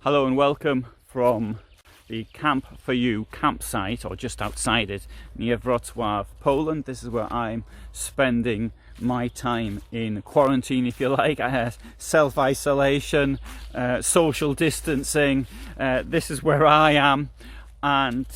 Hello and welcome from the Camp for You campsite, or just outside it, near Wrocław, Poland. This is where I'm spending my time in quarantine, if you like. I have self-isolation, social distancing. This is where I am, and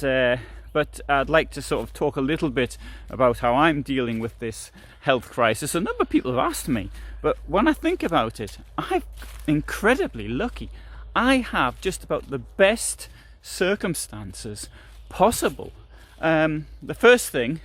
but I'd like to sort of talk a little bit about how I'm dealing with this health crisis. A number of people have asked me, but when I think about it, I'm incredibly lucky. I have just about the best circumstances possible. The first thing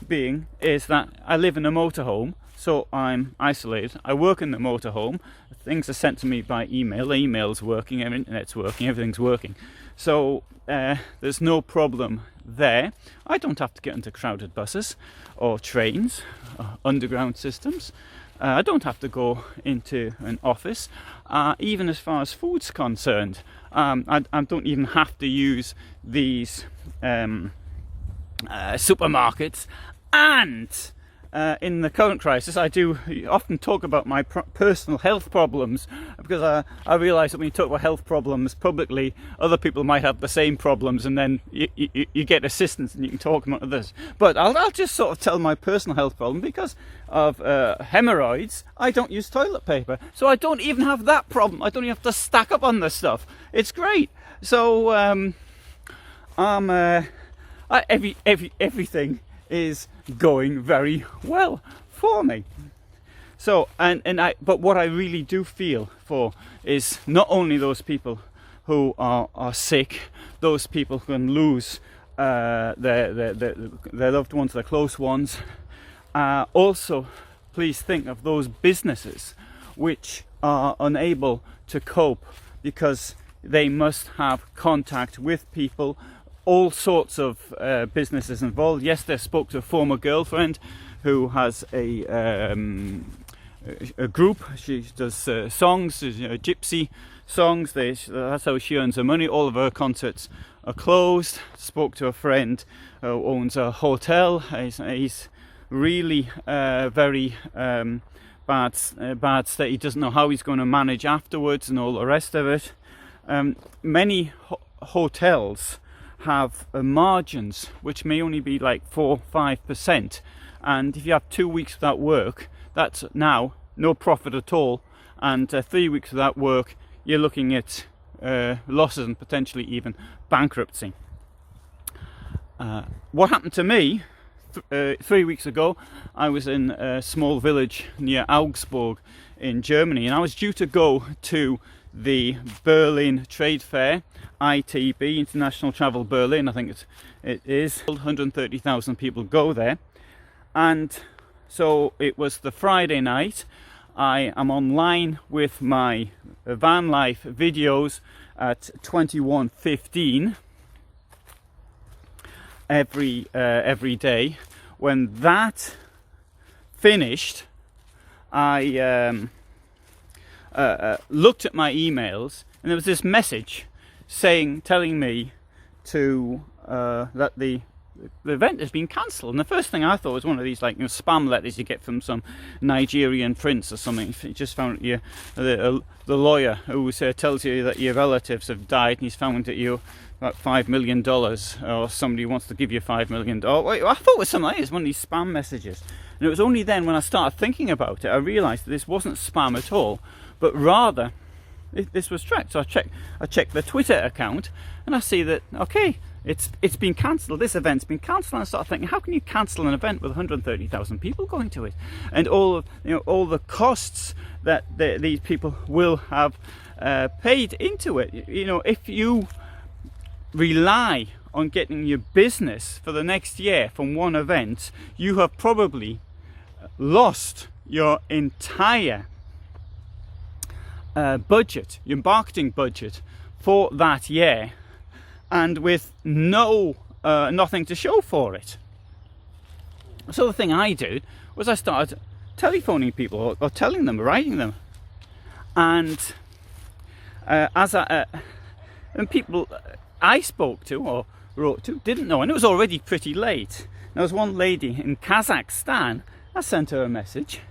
being is that I live in a motorhome, so I'm isolated. I work in the motorhome. Things are sent to me by email. The email's working, internet's working, everything's working. So there's no problem there. I don't have to get into crowded buses or trains, or underground systems. I don't have to go into an office. Even as far as food's concerned, I don't even have to use these supermarkets. And in the current crisis, I do often talk about my personal health problems, because I realise that when you talk about health problems publicly, other people might have the same problems, and then you get assistance and you can talk about others. But I'll just sort of tell my personal health problem. Because of hemorrhoids, I don't use toilet paper, so I don't even have that problem. I don't even have to stack up on this stuff. It's great. So everything is going very well for me. So but what I really do feel for is not only those people who are sick, those people who can lose their loved ones, their close ones. Also, please think of those businesses which are unable to cope because they must have contact with people. All sorts of businesses involved. Yesterday I spoke to a former girlfriend who has a group. She does songs, gypsy songs. That's how she earns her money. All of her concerts are closed. Spoke to a friend who owns a hotel. He's really very bad state. He doesn't know how he's going to manage afterwards and all the rest of it. Many hotels have margins which may only be like 4-5%, and if you have 2 weeks without work, that's now no profit at all, and 3 weeks without work, you're looking at losses and potentially even bankruptcy. What happened to me 3 weeks ago, I was in a small village near Augsburg in Germany, and I was due to go to the Berlin Trade Fair, ITB, International Travel Berlin, I think it is. 130,000 people go there. And so it was the Friday night. I am online with my van life videos at 21:15 every day. When that finished, I looked at my emails, and there was this message telling me to that the event has been cancelled. And the first thing I thought was one of these spam letters you get from some Nigerian prince or something. You just found the lawyer who tells you that your relatives have died, and he's found that you about $5 million, or somebody wants to give you $5 million. Wait, I thought it was something like this, one of these spam messages. And it was only then, when I started thinking about it, I realised that this wasn't spam at all, but rather this was tracked. So I checked the Twitter account, and I see that okay, it's been cancelled. This event's been cancelled. And I started thinking, how can you cancel an event with 130,000 people going to it, and all the costs that these people will have paid into it? If you rely on getting your business for the next year from one event, you have probably lost your entire budget, your marketing budget for that year, and with nothing to show for it. So the thing I did was I started telephoning people, or telling them, writing them, and and people I spoke to or wrote to didn't know, and it was already pretty late. There was one lady in Kazakhstan. I sent her a message,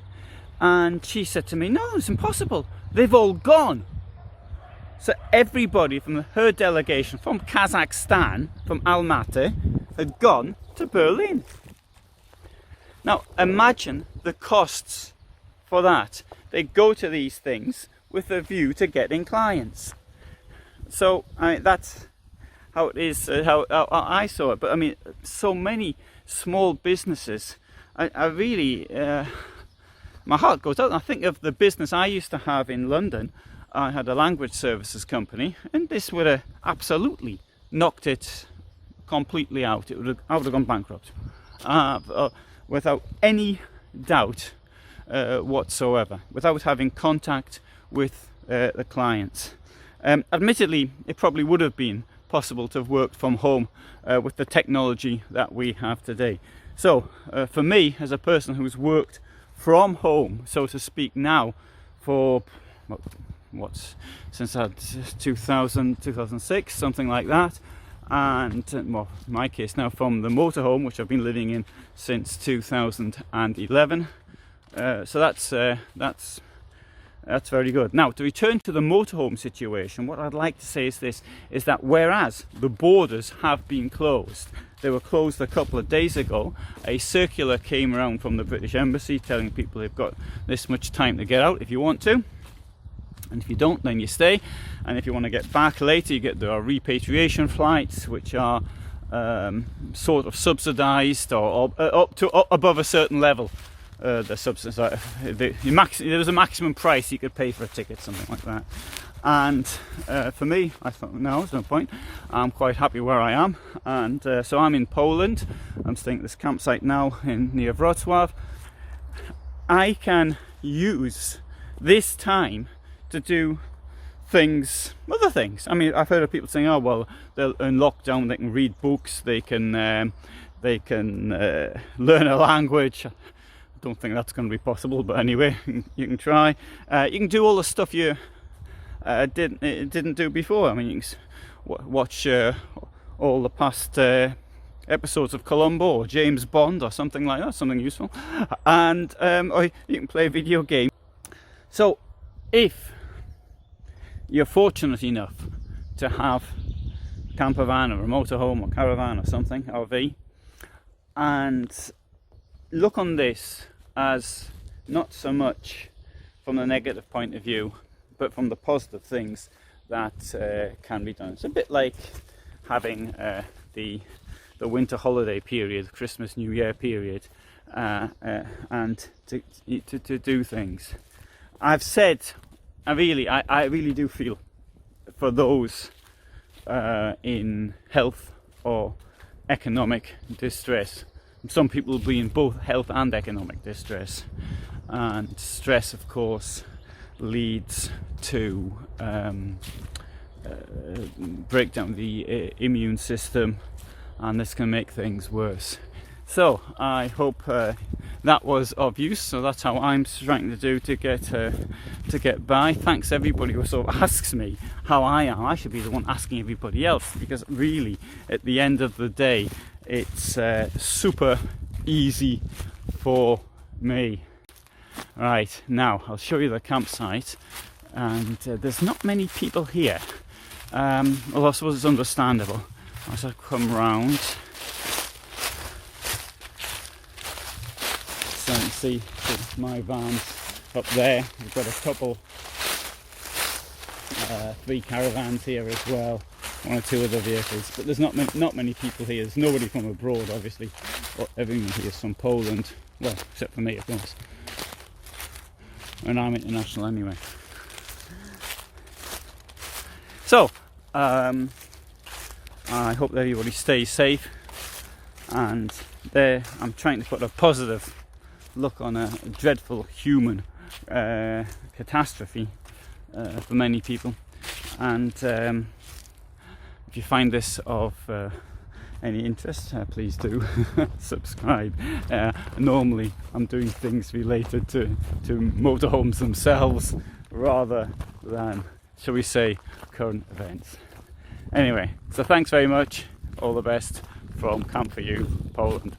and she said to me, "No, it's impossible. They've all gone." So everybody from her delegation from Kazakhstan, from Almaty, had gone to Berlin. Now imagine the costs for that. They go to these things with a view to getting clients. So that's how it is, how I saw it. But I mean, so many small businesses, I really, my heart goes out. I think of the business I used to have in London. I had a language services company, and this would have absolutely knocked it completely out. I would have gone bankrupt without any doubt whatsoever, without having contact with the clients. Admittedly, it probably would have been possible to have worked from home with the technology that we have today. So for me, as a person who's worked from home, so to speak, now for since I had 2006, something like that, and well, in my case now from the motorhome, which I've been living in since 2011. So that's very good. Now, to return to the motorhome situation, what I'd like to say is this, is that whereas the borders have been closed, they were closed a couple of days ago, a circular came around from the British Embassy telling people they've got this much time to get out if you want to, and if you don't, then you stay, and if you want to get back later, you get the repatriation flights, which are sort of subsidised or up to above a certain level. The substance, there was a maximum price you could pay for a ticket, something like that. And for me, I thought, no, there's no point. I'm quite happy where I am, and so I'm in Poland. I'm staying at this campsite now near Wrocław. I can use this time to do other things. I mean, I've heard of people saying, oh well, they're in lockdown, they can read books, they can learn a language. Don't think that's going to be possible, but anyway, you can try. You can do all the stuff you didn't do before. I mean, you can watch all the past episodes of Columbo or James Bond or something like that, something useful, and or you can play a video game. So if you're fortunate enough to have a camper van or a motorhome or caravan or something, RV, and look on this as not so much from the negative point of view, but from the positive things that can be done. It's a bit like having the winter holiday period, Christmas, New Year period, and to do things. I've said, I really do feel for those in health or economic distress. Some people will be in both health and economic distress, and stress, of course, leads to break down the immune system, and this can make things worse. So I hope that was of use. So that's how I'm trying to do to get by. Thanks everybody who sort of asks me how I am. I should be the one asking everybody else, because really at the end of the day it's super easy for me. Right, now I'll show you the campsite, and there's not many people here, although I suppose it's understandable as I come round. So you can see my van's up there. We've got a couple, 3 caravans here as well, 1 or 2 other vehicles, but there's not many people here. There's nobody from abroad, obviously. Everyone here is from Poland, well, except for me, of course. And I'm international anyway. So, I hope that everybody stays safe, and there I'm trying to put a positive look on a dreadful human catastrophe for many people. And if you find this of any interest, please do subscribe. Normally I'm doing things related to motorhomes themselves rather than, shall we say, current events. Anyway, so thanks very much. All the best from Camp for You, Poland.